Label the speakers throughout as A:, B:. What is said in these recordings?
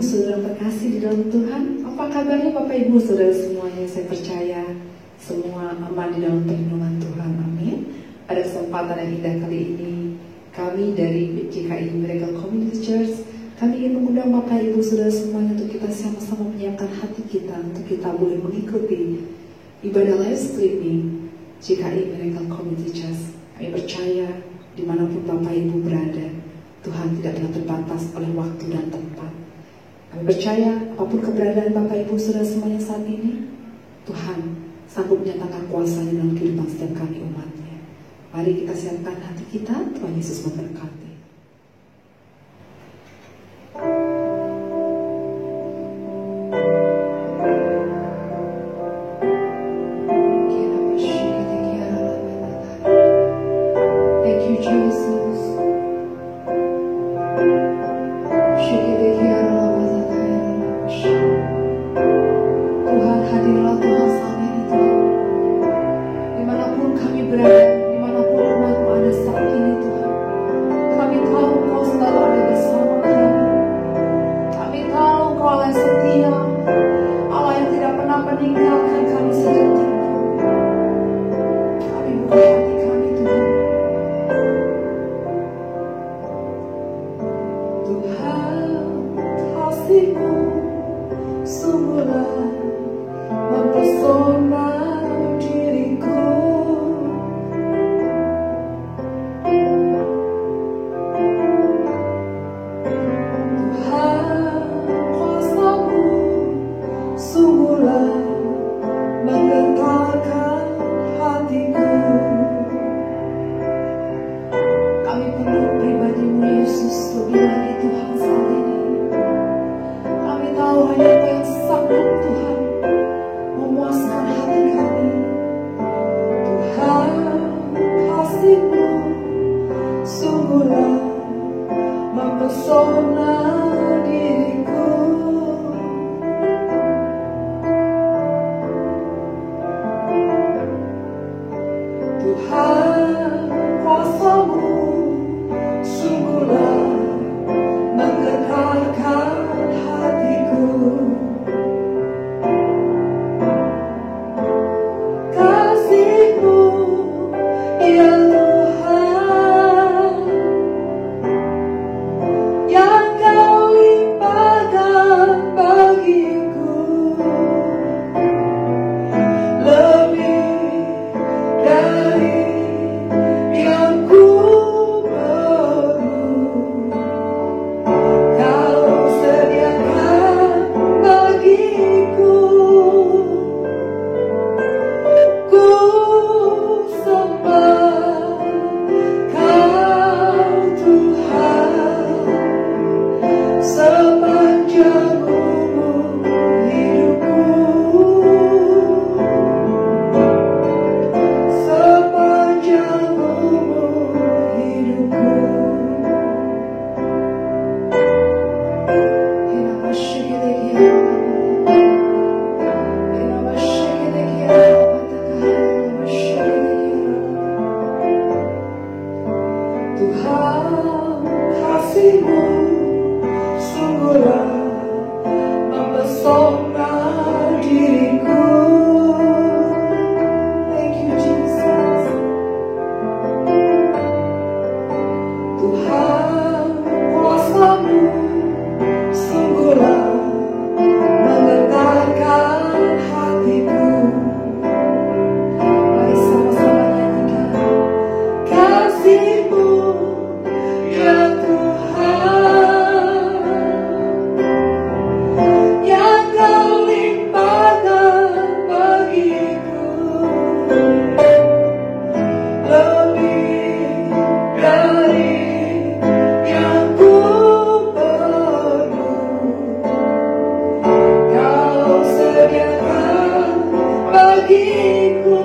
A: saudara terkasih di dalam Tuhan, apa kabarnya Bapak Ibu saudara semuanya? Saya percaya semua aman di dalam perlindungan Tuhan, amin. Pada kesempatan yang indah kali ini, kami dari GKI Miracle Community Church, kami ingin mengundang Bapak Ibu saudara semuanya untuk kita sama-sama menyiapkan hati kita untuk kita boleh mengikuti ibadah live streaming GKI Miracle Community Church. Kami percaya dimanapun Bapak Ibu berada, Tuhan tidak pernah terbatas oleh waktu dan tempat. Kami percaya apapun keberadaan Bapak Ibu saudara semuanya saat ini, Tuhan sanggup menyatakan kuasa-Nya dalam kehidupan setiap kami umat-Nya. Mari kita siapkan hati kita, Tuhan Yesus memberkati. Thank you, Jesus. Tuhan, hadirlah Tuhan saat ini, Tuhan. Dimanapun kami berada, dimanapun umat-Mu ada saat ini, Tuhan, kami tahu Engkau selalu ada bersama kami. Kami tahu Engkau Allah yang setia, Allah yang tidak pernah meninggalkan kami sedetik pun. Kami buka hati kami, Tuhan. Tuhan, kasih-Mu sungguhlah mempesona diriku. Tuhan, kuasa-Mu sungguhlah menggetarkan hatiku. Kami perlu pribadi-Mu Yesus lebih lagi Tuhan saat ini. Kami tahu hanya Engkau yang sanggup Tuhan memuaskan hati kami. Tuhan, kasih-Mu sungguhlah mempesona diriku. Tuhan, kuasa-Mu sungguhlah menggetarkan hatiku. Kasih-Mu, ya Tuhan, yang Kau limpahkan bagiku, lebih dari yang ku perlu. Kau sediakan bagiku. Ku sembah Kau Tuhan sepanjang umur hidupku, sepanjang umur hidupku. Tuhan, kasih-Mu sungguhlah mempesona diriku. Thank you, Jesus. Tuhan, kuasa-Mu sungguhlah menggetarkan hatiku. Mari sama-sama nyanyikan. Kasih-Mu, ya Tuhan, yang Kau limpahkan bagiku, lebih dari yang ku perlu. Kau sediakan bagiku.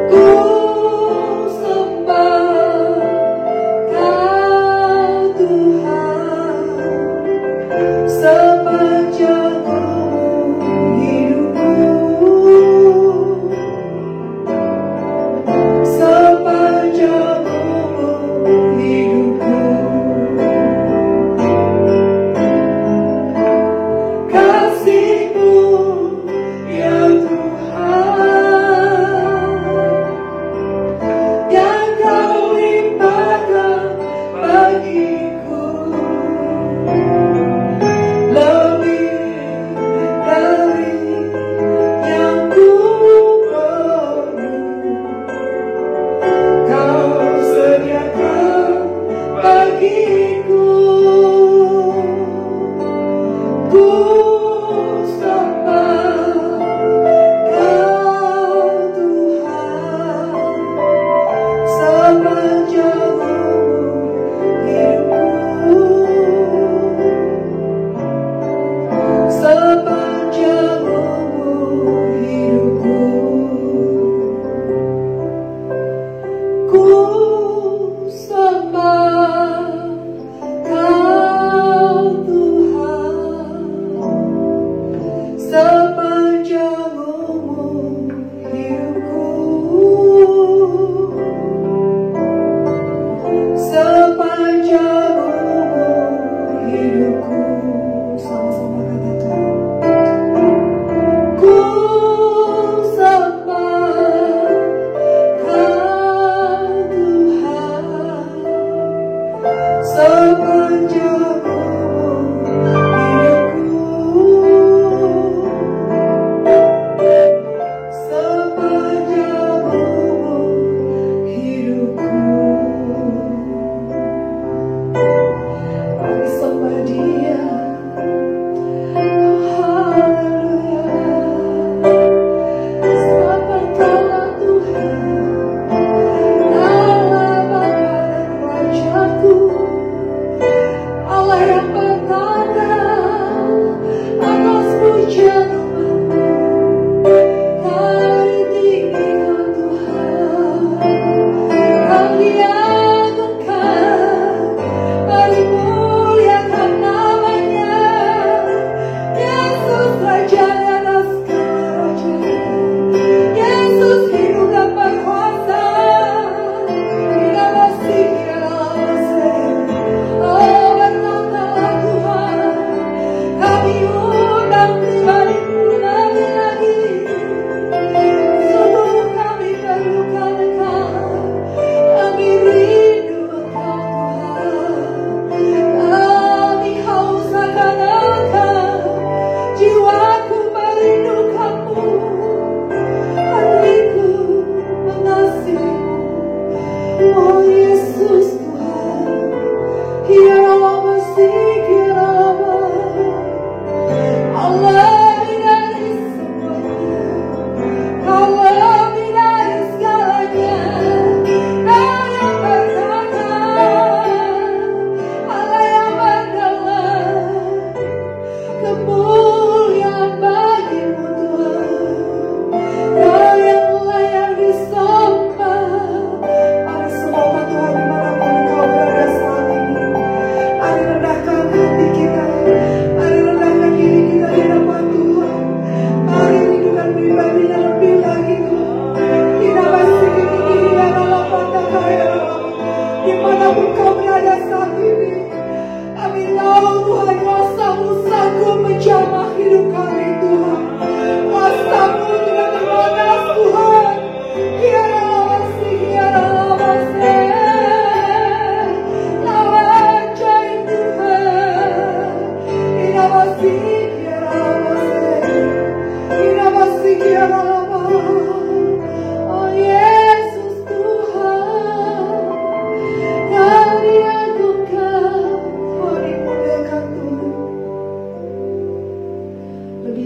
A: Ku sembah Kau Tuhan sepanjang umur hidupku, sepanjang umur hidupku.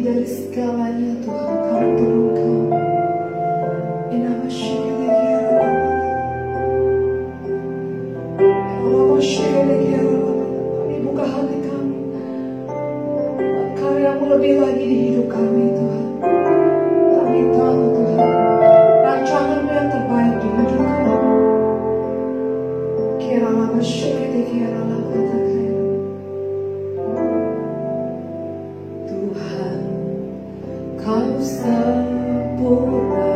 A: lebih dari segalanya Tuhan, kami tolong Kau. Kami buka hati kami, karyamu lebih lagi di hidup kami Tuhan. Kami tahu Tuhan, rancanganmu yang terbaik di hidup kami. Tuhan, Kau sempurna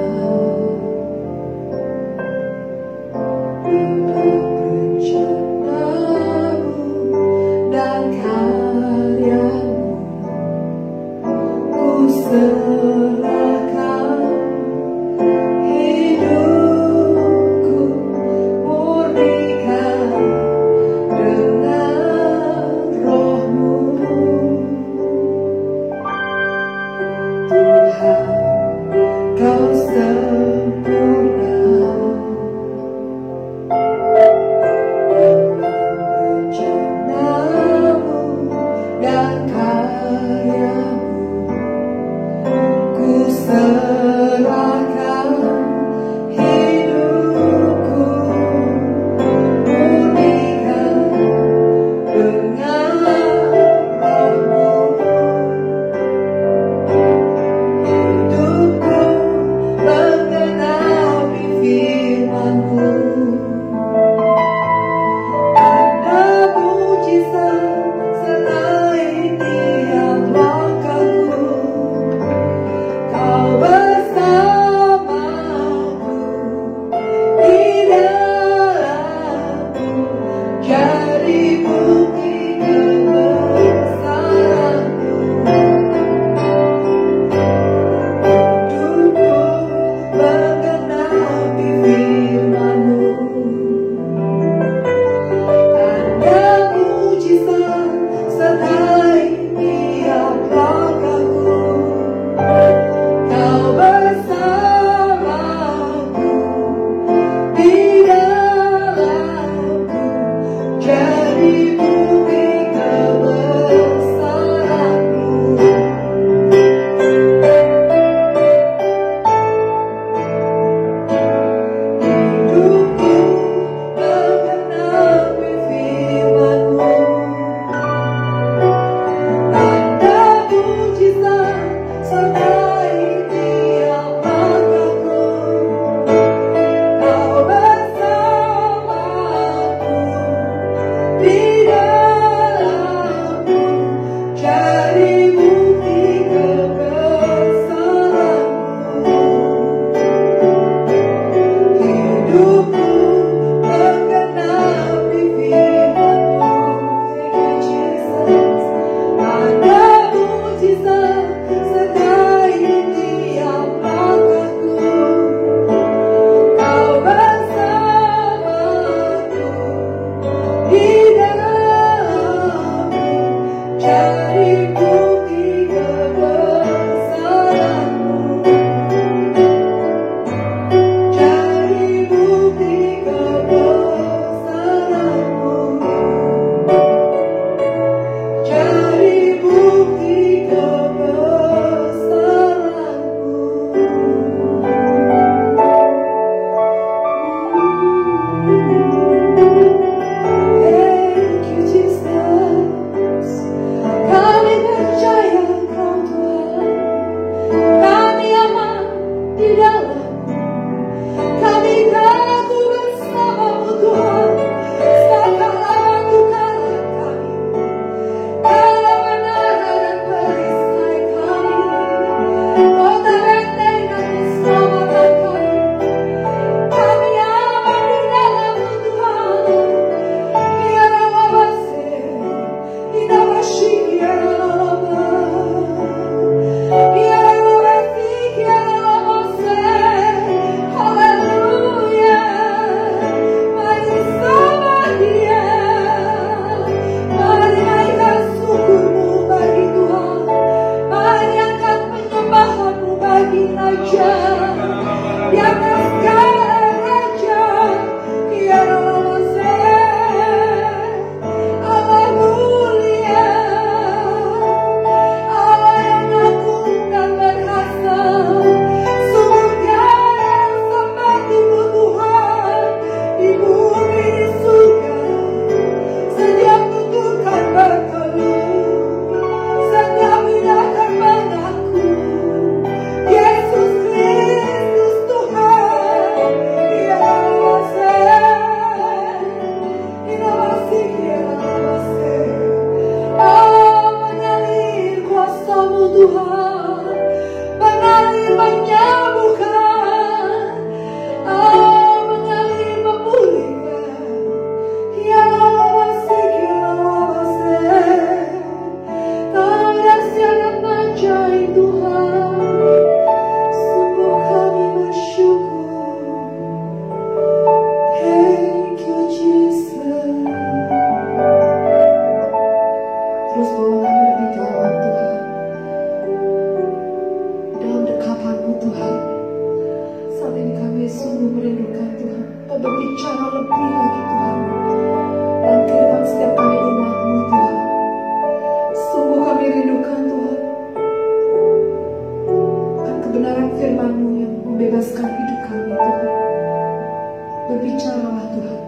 A: dalam rencanamu dan karyamu. Ku serahkan hidupku, murnikan dengan roh-Mu. Tuhan, Kau sempurna dalam rencanamu dan karyamu. Ku serahkan hidupku, murnikan dengan roh-Mu. Hidupku menggenapi firman-Mu. Ada mujizat selain tiap langkahku. Kau bersamaku di dalamku, jadi bukti kebesaran-Mu. Hidupku menggenapi firman-Mu. Ada mujizat sertai tiap langkahku. Kau bersamaku di dalamku, jadi bukti kebesaran-Mu. Hidupku menggenapi firman-Mu. Tanda mujizat sertai tiap langkahku. Kau bersamaku di dalamku, jadi bukti kebesaran-Mu. Hidupku menggenapi firman-Mu. Thank you, Jesus. Ada mujizat sertai tiap langkahku. Kau bersamaku di dalamku, jadi bukti Tuhan, mengalir menyembuhkan, mengalir memulihkan. Ya masih Kau dahsyat dan ajaib Tuhan, sungguh kami bersyukur. Thank you Jesus. Terus bawa kami lebih dalam Tuhan, dalam dekapan-Mu Tuhan. Saat ini kami sungguh merindukan Tuhan, Kau berbicara lebih lagi Tuhan dalam kehidupan setiap kami umat-Mu Tuhan. Sungguh kami rindukan Tuhan akan kebenaran firman-Mu yang membebaskan hidup kami Tuhan. Berbicaralah Tuhan,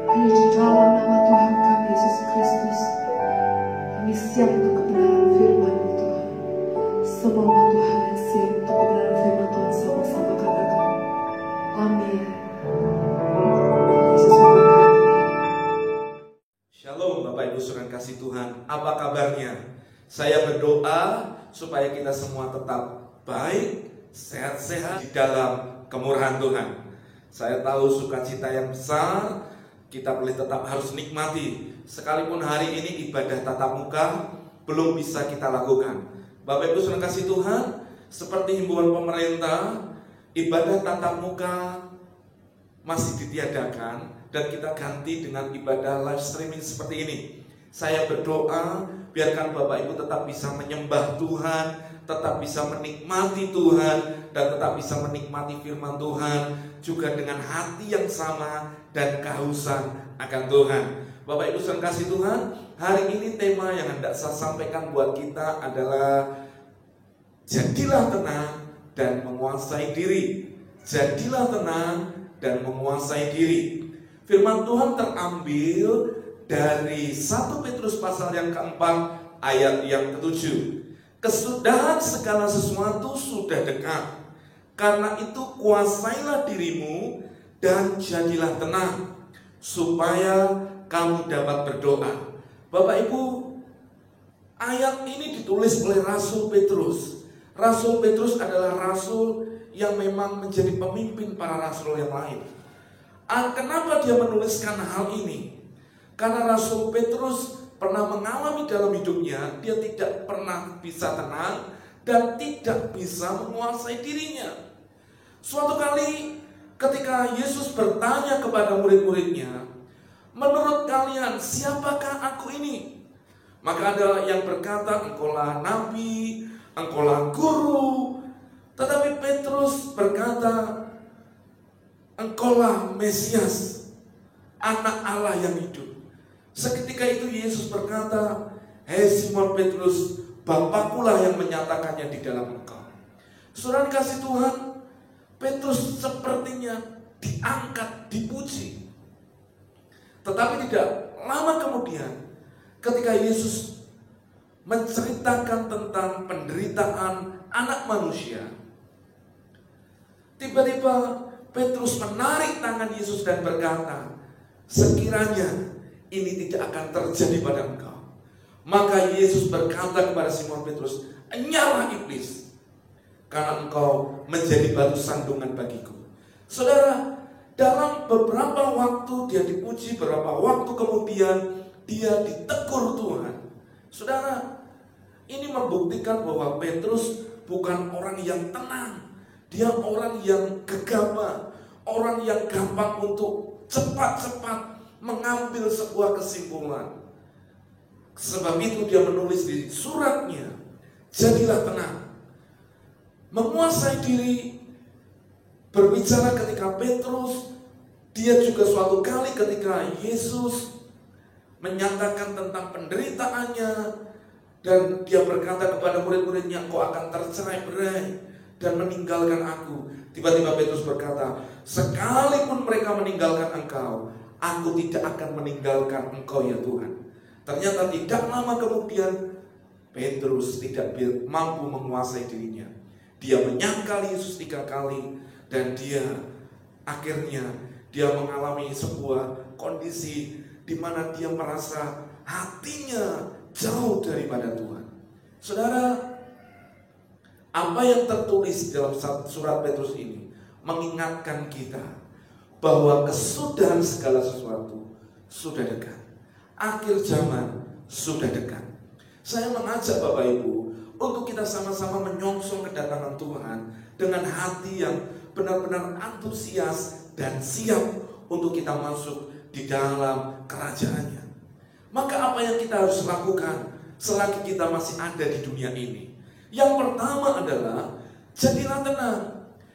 A: hanya di dalam nama Tuhan kami Yesus Kristus kami siap untuk kebenaran firman-Mu Tuhan. Semua umat Tuhan yang siap untuk kebenaran firman Tuhan sama-sama katakan amin. Yesus memberkati.
B: Shalom Bapak Ibu Saudara kasih Tuhan, apa kabarnya? Saya berdoa supaya kita semua tetap baik, sehat-sehat di dalam kemurahan Tuhan. Saya tahu sukacita yang besar kita boleh tetap harus nikmati, sekalipun hari ini ibadah tatap muka belum bisa kita lakukan. Bapak Ibu Saudara kasih Tuhan, seperti himbauan pemerintah, ibadah tatap muka masih ditiadakan dan kita ganti dengan ibadah live streaming seperti ini. Saya berdoa biarkan Bapak Ibu tetap bisa menyembah Tuhan, tetap bisa menikmati Tuhan, dan tetap bisa menikmati firman Tuhan juga dengan hati yang sama dan kehausan akan Tuhan. Bapak Ibu Saudara kasih Tuhan, hari ini tema yang hendak saya sampaikan buat kita adalah jadilah tenang dan menguasai diri. Jadilah tenang dan menguasai diri. Firman Tuhan terambil dari 1 Petrus pasal yang keempat ayat yang ke-7. Kesudahan segala sesuatu sudah dekat. Karena itu kuasailah dirimu dan jadilah tenang, supaya kamu dapat berdoa. Bapak Ibu, ayat ini ditulis oleh Rasul Petrus. Rasul Petrus adalah rasul yang memang menjadi pemimpin para rasul yang lain. Kenapa dia menuliskan hal ini? Karena Rasul Petrus pernah mengalami dalam hidupnya, dia tidak pernah bisa tenang dan tidak bisa menguasai dirinya. Suatu kali ketika Yesus bertanya kepada murid-muridnya, menurut kalian siapakah aku ini? Maka ada yang berkata, engkaulah nabi, engkaulah guru. Tetapi Petrus berkata, engkaulah Mesias, anak Allah yang hidup. Seketika itu Yesus berkata, hei Simon Petrus, Bapakkulah yang menyatakannya di dalam engkau. Saudara kasih Tuhan, Petrus sepertinya diangkat, dipuji. Tetapi tidak lama kemudian, ketika Yesus menceritakan tentang penderitaan anak manusia, tiba-tiba Petrus menarik tangan Yesus dan berkata, sekiranya ini tidak akan terjadi pada engkau. Maka Yesus berkata kepada Simon Petrus, enyahlah iblis, karena engkau menjadi batu sandungan bagiku. Saudara, dalam beberapa waktu dia dipuji, beberapa waktu kemudian dia ditegur Tuhan. Saudara, ini membuktikan bahwa Petrus bukan orang yang tenang. Dia orang yang gegabah, orang yang gampang untuk cepat-cepat mengambil sebuah kesimpulan. Sebab itu dia menulis di suratnya, jadilah tenang, menguasai diri. Berbicara ketika Petrus, dia juga suatu kali ketika Yesus menyatakan tentang penderitaannya, dan dia berkata kepada murid-muridnya, kau akan tercerai-berai dan meninggalkan aku. Tiba-tiba Petrus berkata, sekalipun mereka meninggalkan engkau, aku tidak akan meninggalkan engkau ya Tuhan. Ternyata tidak lama kemudian Petrus tidak mampu menguasai dirinya. Dia menyangkal Yesus 3 kali, dan dia akhirnya dia mengalami sebuah kondisi di mana dia merasa hatinya jauh daripada Tuhan. Saudara, Apa yang tertulis dalam surat Petrus ini mengingatkan kita bahwa kesudahan segala sesuatu sudah dekat. Akhir zaman sudah dekat. Saya mengajak Bapak Ibu untuk kita sama-sama menyongsong kedatangan Tuhan dengan hati yang benar-benar antusias dan siap untuk kita masuk di dalam kerajaannya. Maka apa yang kita harus lakukan selagi kita masih ada di dunia ini? Yang pertama adalah jadilah tenang.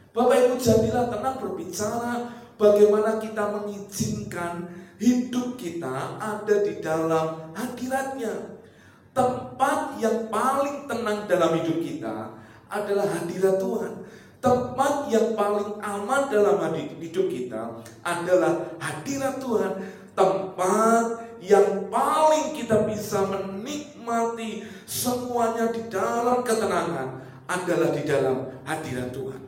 B: Bapak Ibu, jadilah tenang berbicara bagaimana kita mengizinkan hidup kita ada di dalam hadiratnya. Tempat yang paling tenang dalam hidup kita adalah hadirat Tuhan. Tempat yang paling aman dalam hidup kita adalah hadirat Tuhan. Tempat yang paling kita bisa menikmati semuanya di dalam ketenangan adalah di dalam hadirat Tuhan.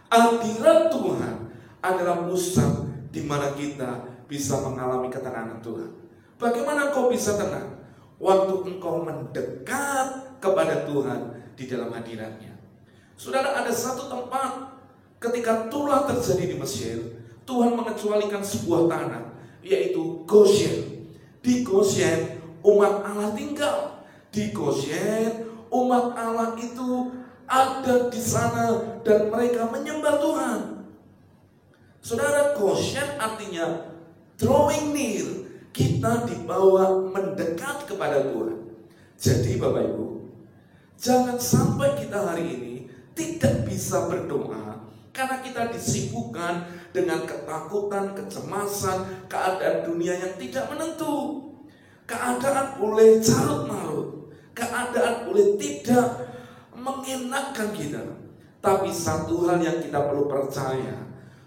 B: Hadirat Tuhan adalah pusat di mana kita bisa mengalami ketenangan Tuhan. Bagaimana engkau bisa tenang? Waktu engkau mendekat kepada Tuhan di dalam hadiratnya. Saudara, ada satu tempat ketika tulah terjadi di Mesir, Tuhan mengecualikan sebuah tanah, yaitu Goshen. Di Goshen umat Allah tinggal. Di Goshen umat Allah itu ada di sana dan mereka menyembah Tuhan. Saudara, Goshen artinya drawing near. Kita dibawa mendekat kepada Tuhan. Jadi Bapak Ibu, jangan sampai kita hari ini tidak bisa berdoa karena kita disibukkan dengan ketakutan, kecemasan, keadaan dunia yang tidak menentu. Keadaan boleh carut marut, keadaan boleh tidak mengenakkan kita. Tapi satu hal yang kita perlu percaya,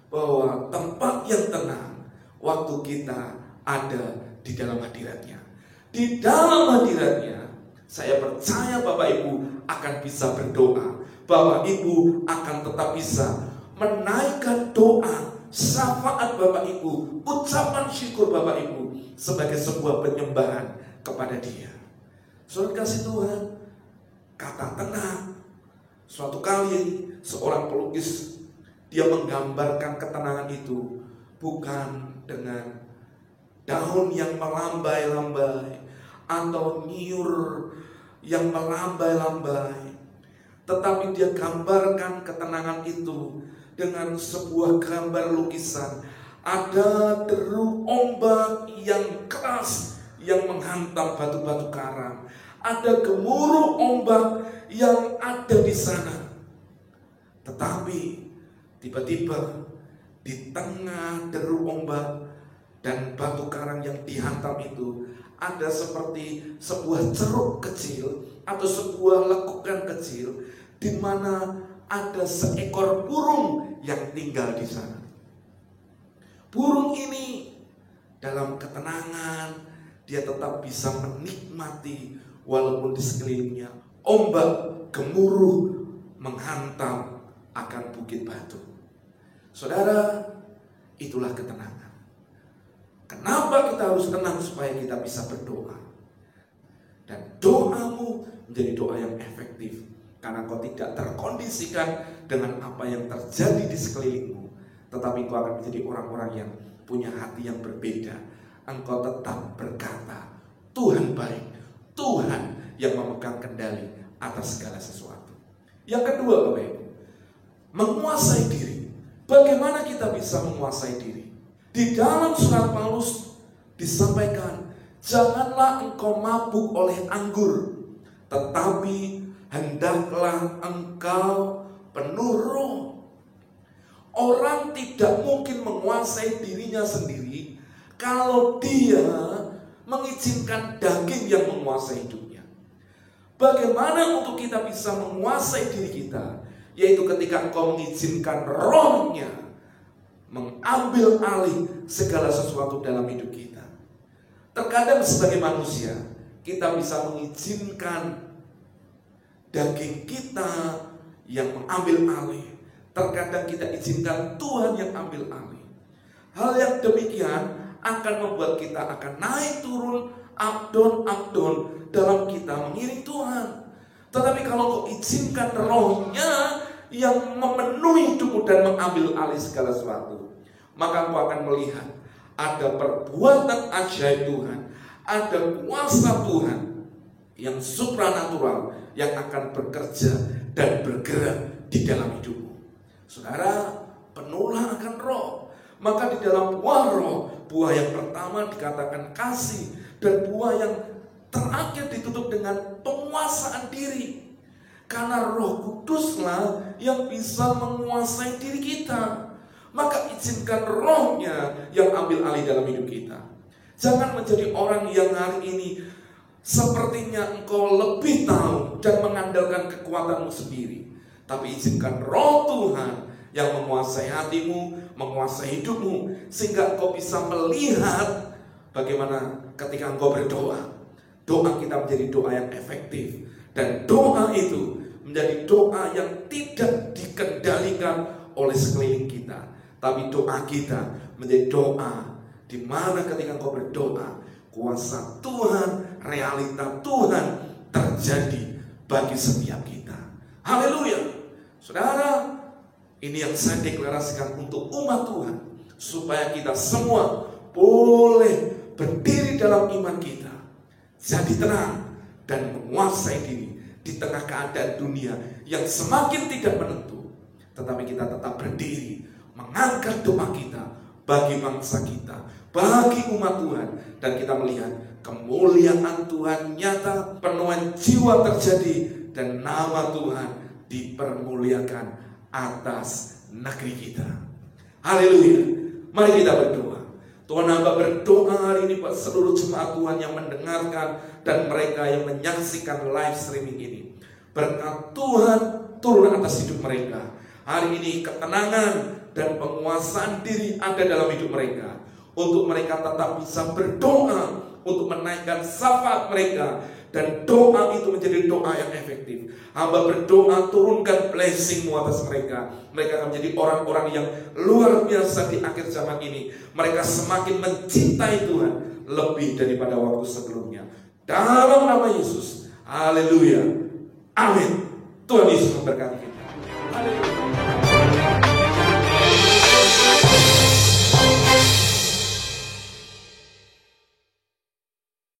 B: bahwa tempat yang tenang waktu kita ada di dalam hadiratnya. Di dalam hadiratnya, saya percaya Bapak Ibu akan bisa berdoa. Bapak Ibu akan tetap bisa menaikkan doa, syafaat Bapak Ibu, ucapan syukur Bapak Ibu sebagai sebuah penyembahan kepada Dia. Saudara kasih Tuhan, kata tenang. Suatu kali seorang pelukis, dia menggambarkan ketenangan itu bukan dengan daun yang melambai-lambai atau nyiur yang melambai-lambai, tetapi dia gambarkan ketenangan itu dengan sebuah gambar lukisan. Ada deru ombak yang keras yang menghantam batu-batu karang. Ada gemuruh ombak yang ada di sana. Tetapi tiba-tiba di tengah deru ombak dan batu karang yang dihantam itu, ada seperti sebuah ceruk kecil atau sebuah lekukan kecil di mana ada seekor burung yang tinggal di sana. Burung ini dalam ketenangan dia tetap bisa menikmati walaupun di sekelilingnya ombak gemuruh menghantam akan bukit batu. Saudara, itulah ketenangan. Kenapa kita harus tenang? Supaya kita bisa berdoa. Dan doamu menjadi doa yang efektif, karena kau tidak terkondisikan dengan apa yang terjadi di sekelilingmu, tetapi kau akan menjadi orang-orang yang punya hati yang berbeda. Engkau tetap berkata, Tuhan baik, Tuhan yang memegang kendali atas segala sesuatu. Yang kedua Bapak Ibu, menguasai diri. Bagaimana kita bisa menguasai diri? Di dalam surat Paulus disampaikan, janganlah engkau mabuk oleh anggur, tetapi hendaklah engkau penuh roh. Orang tidak mungkin menguasai dirinya sendiri kalau dia mengizinkan daging yang menguasai hidupnya. Bagaimana untuk kita bisa menguasai diri kita? Yaitu ketika engkau mengizinkan rohnya mengambil alih segala sesuatu dalam hidup kita. Terkadang sebagai manusia, kita bisa mengizinkan daging kita yang mengambil alih. Terkadang kita izinkan Tuhan yang ambil alih. Hal yang demikian akan membuat kita akan naik turun, up down dalam kita mengiring Tuhan. Tetapi kalau kau izinkan rohnya yang memenuhi hidupmu dan mengambil alih segala sesuatu, maka engkau akan melihat ada perbuatan ajaib Tuhan, ada kuasa Tuhan yang supranatural yang akan bekerja dan bergerak di dalam hidupmu. Saudara, penuhlah akan roh. Maka di dalam buah roh, buah yang pertama dikatakan kasih, dan buah yang terakhir ditutup dengan penguasaan diri. Karena Roh Kuduslah yang bisa menguasai diri kita. Maka izinkan rohnya yang ambil alih dalam hidup kita. Jangan menjadi orang yang hari ini sepertinya engkau lebih tahu dan mengandalkan kekuatanmu sendiri. Tapi izinkan roh Tuhan yang menguasai hatimu, menguasai hidupmu, sehingga engkau bisa melihat bagaimana ketika engkau berdoa, doa kita menjadi doa yang efektif. Dan doa itu menjadi doa yang tidak dikendalikan oleh sekeliling kita, tapi doa kita menjadi doa di mana ketika engkau berdoa, kuasa Tuhan, realita Tuhan terjadi bagi setiap kita. Haleluya. Saudara, ini yang saya deklarasikan untuk umat Tuhan, supaya kita semua boleh berdiri dalam iman kita, jadi tenang dan menguasai diri di tengah keadaan dunia yang semakin tidak menentu. Tetapi kita tetap berdiri, mengangkat doa kita bagi bangsa kita, bagi umat Tuhan, dan kita melihat kemuliaan Tuhan nyata, penuhan jiwa terjadi, dan nama Tuhan dipermuliakan atas negeri kita. Haleluya. Mari kita berdoa. Tuhan, hamba berdoa hari ini buat seluruh jemaat Tuhan yang mendengarkan dan mereka yang menyaksikan live streaming ini. Berkat Tuhan turun atas hidup mereka. Hari ini ketenangan dan penguasaan diri ada dalam hidup mereka, untuk mereka tetap bisa berdoa untuk menaikkan syafaat mereka, dan doa itu menjadi doa yang efektif. Hamba berdoa, turunkan blessing-Mu atas mereka. Mereka akan menjadi orang-orang yang luar biasa di akhir zaman ini. Mereka semakin mencintai Tuhan lebih daripada waktu sebelumnya. Dalam nama Yesus. Haleluya. Amin. Tuhan Yesus memberkati kita. Haleluya.